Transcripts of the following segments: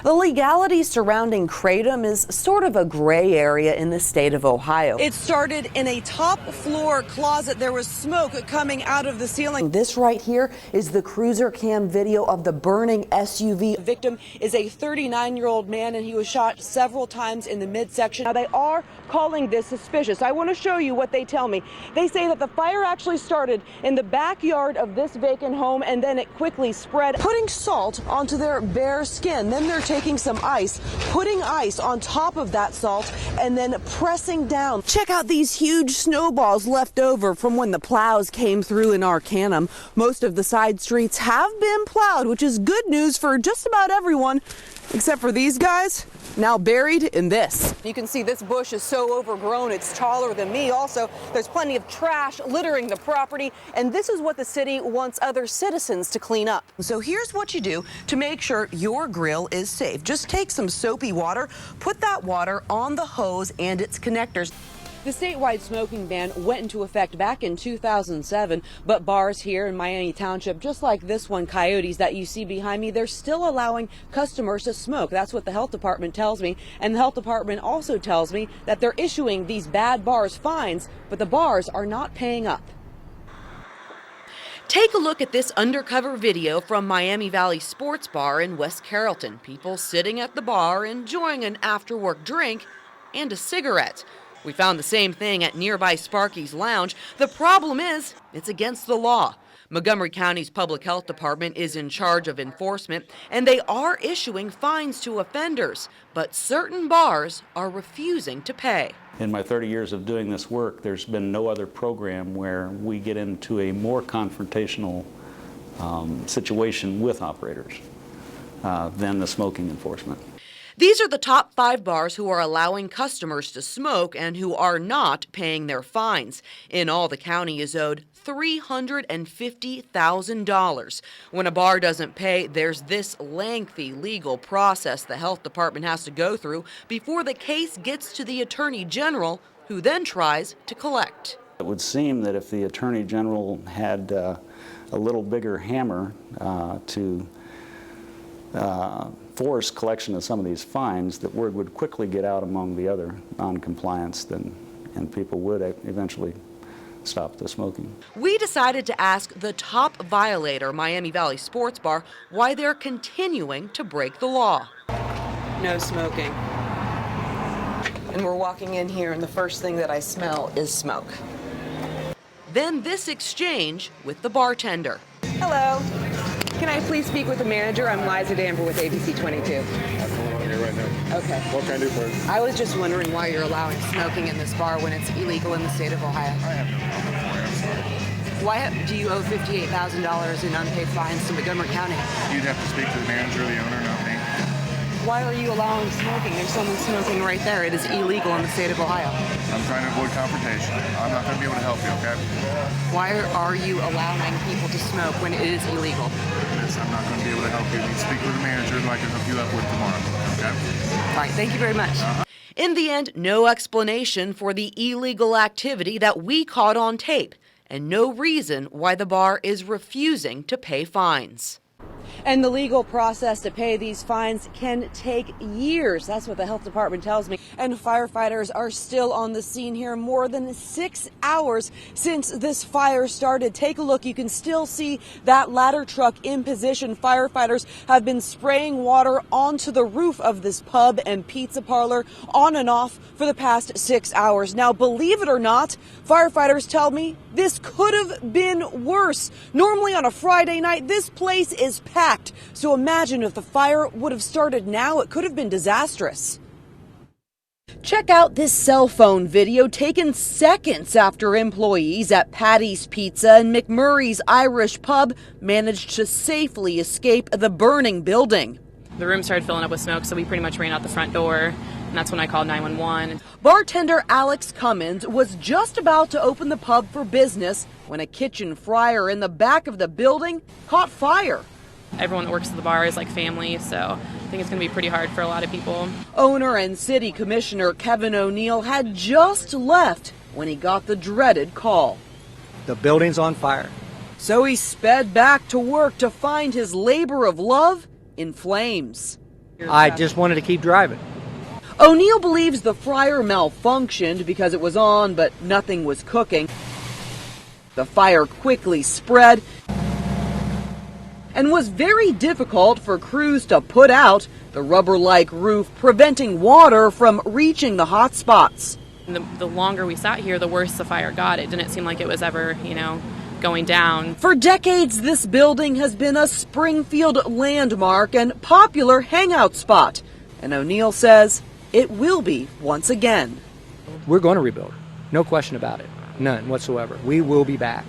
The legality surrounding kratom is sort of a gray area in the state of Ohio. It started in a top floor closet. There was smoke coming out of the ceiling. This right here is the cruiser cam video of the burning SUV. The victim is a 39-year-old man, and he was shot several times in the midsection. Now, they are calling this suspicious. I want to show you what they tell me. They say that the fire actually started in the backyard of this vacant home, and then it quickly spread, putting salt onto their bare skin. Then they're taking some ice, putting ice on top of that salt, and then pressing down. Check out these huge snowballs left over from when the plows came through in Arcanum. Most of the side streets have been plowed, which is good news for just about everyone, except for these guys, now buried in this. You can see this bush is so overgrown, it's taller than me. Also, there's plenty of trash littering the property, and this is what the city wants other citizens to clean up. So here's what you do to make sure your grill is safe. Just take some soapy water, put that water on the hose and its connectors. The statewide smoking ban went into effect back in 2007, but bars here in Miami Township, just like this one, Coyotes, that you see behind me, they're still allowing customers to smoke. That's what the health department tells me. And the health department also tells me that they're issuing these bad bars fines, but the bars are not paying up. Take a look at this undercover video from Miami Valley Sports Bar in West Carrollton. People sitting at the bar enjoying an after-work drink and a cigarette. We found the same thing at nearby Sparky's Lounge. The problem is, it's against the law. Montgomery County's Public Health Department is in charge of enforcement, and they are issuing fines to offenders, but certain bars are refusing to pay. In my 30 years of doing this work, there's been no other program where we get into a more confrontational situation with operators than the smoking enforcement. These are the top 5 bars who are allowing customers to smoke and who are not paying their fines. In all, the county is owed $350,000. When a bar doesn't pay, there's this lengthy legal process the health department has to go through before the case gets to the Attorney General, who then tries to collect. It would seem that if the Attorney General had a little bigger hammer to force collection of some of these fines, that word would quickly get out among the other non-compliance, and people would eventually stop the smoking. We decided to ask the top violator, Miami Valley Sports Bar, why they're continuing to break the law. No smoking. And we're walking in here, and the first thing that I smell is smoke. Then this exchange with the bartender. Hello. Can I please speak with the manager? I'm Liza Danver with ABC 22. I'm here right now. Okay. What can I do for you? I was just wondering why you're allowing smoking in this bar when it's illegal in the state of Ohio. I have no problem for you. Why do you owe $58,000 in unpaid fines to Montgomery County? You'd have to speak to the manager, the owner, not me. Why are you allowing smoking? There's someone smoking right there. It is illegal in the state of Ohio. I'm trying to avoid confrontation. I'm not going to be able to help you, okay? Why are you allowing people to smoke when it is illegal? I'm not going to be able to help you. You need to speak with the manager who I can hook you up with tomorrow, okay? All right, thank you very much. In the end, no explanation for the illegal activity that we caught on tape, and no reason why the bar is refusing to pay fines. And the legal process to pay these fines can take years. That's what the health department tells me. And firefighters are still on the scene here more than 6 hours since this fire started. Take a look. You can still see that ladder truck in position. Firefighters have been spraying water onto the roof of this pub and pizza parlor on and off for the past 6 hours. Now, believe it or not, firefighters tell me this could have been worse. Normally on a Friday night, this place is packed. So imagine if the fire would have started now, it could have been disastrous. Check out this cell phone video taken seconds after employees at Patty's Pizza and McMurray's Irish Pub managed to safely escape the burning building. The room started filling up with smoke, so we pretty much ran out the front door, and that's when I called 911. Bartender Alex Cummins was just about to open the pub for business when a kitchen fryer in the back of the building caught fire. Everyone that works at the bar is like family, so I think it's going to be pretty hard for a lot of people. Owner and city commissioner Kevin O'Neill had just left when he got the dreaded call. The building's on fire. So he sped back to work to find his labor of love in flames. I just wanted to keep driving. O'Neill believes the fryer malfunctioned because it was on, but nothing was cooking. The fire quickly spread and was very difficult for crews to put out, the rubber-like roof preventing water from reaching the hot spots. The longer we sat here, the worse the fire got. It didn't seem like it was ever, going down. For decades, this building has been a Springfield landmark and popular hangout spot. And O'Neill says it will be once again. We're going to rebuild. No question about it. None whatsoever. We will be back.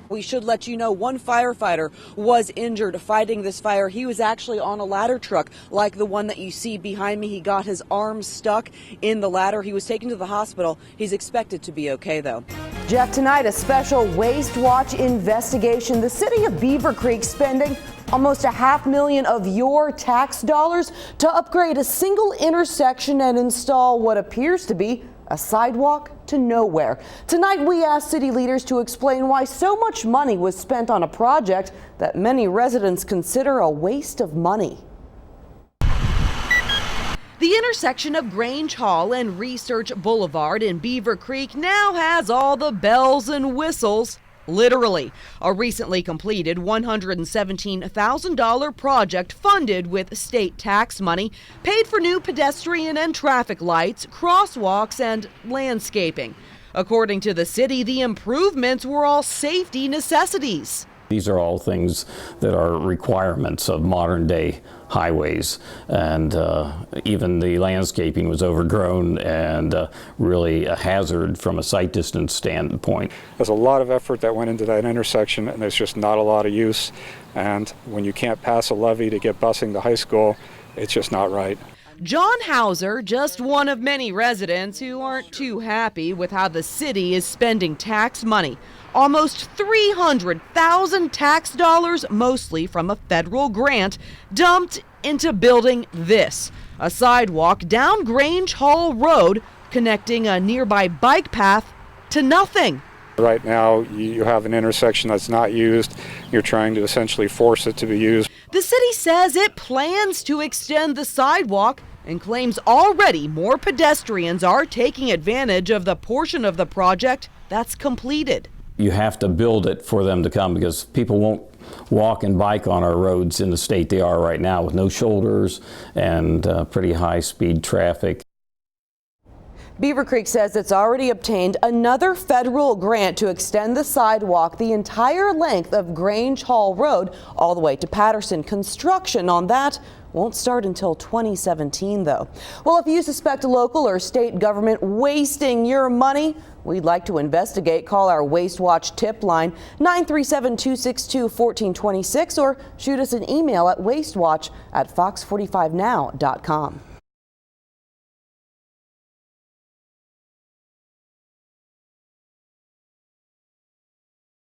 We should let you know one firefighter was injured fighting this fire. He was actually on a ladder truck like the one that you see behind me. He got his arm stuck in the ladder. He was taken to the hospital. He's expected to be okay, though. Jeff, tonight a special Waste Watch investigation. The city of Beaver Creek spending almost $500,000 of your tax dollars to upgrade a single intersection and install what appears to be a sidewalk to nowhere. Tonight, we asked city leaders to explain why so much money was spent on a project that many residents consider a waste of money. The intersection of Grange Hall and Research Boulevard in Beaver Creek now has all the bells and whistles. Literally, a recently completed $117,000 project funded with state tax money paid for new pedestrian and traffic lights, crosswalks, and landscaping. According to the city, the improvements were all safety necessities. These are all things that are requirements of modern day highways, and even the landscaping was overgrown and really a hazard from a sight distance standpoint. There's a lot of effort that went into that intersection, and there's just not a lot of use, and when you can't pass a levee to get busing to high school, it's just not right. John Hauser, just one of many residents who aren't too happy with how the city is spending tax money. Almost $300,000 tax dollars, mostly from a federal grant, dumped into building this, a sidewalk down Grange Hall Road connecting a nearby bike path to nothing. Right now, you have an intersection that's not used. You're trying to essentially force it to be used. The city says it plans to extend the sidewalk and claims already more pedestrians are taking advantage of the portion of the project that's completed. You have to build it for them to come, because people won't walk and bike on our roads in the state they are right now, with no shoulders and pretty high speed traffic. Beaver Creek says it's already obtained another federal grant to extend the sidewalk the entire length of Grange Hall Road all the way to Patterson. Construction on that won't start until 2017, though. Well, if you suspect a local or state government wasting your money, we'd like to investigate. Call our Waste Watch tip line 937-262-1426 or shoot us an email at wastewatch@fox45now.com.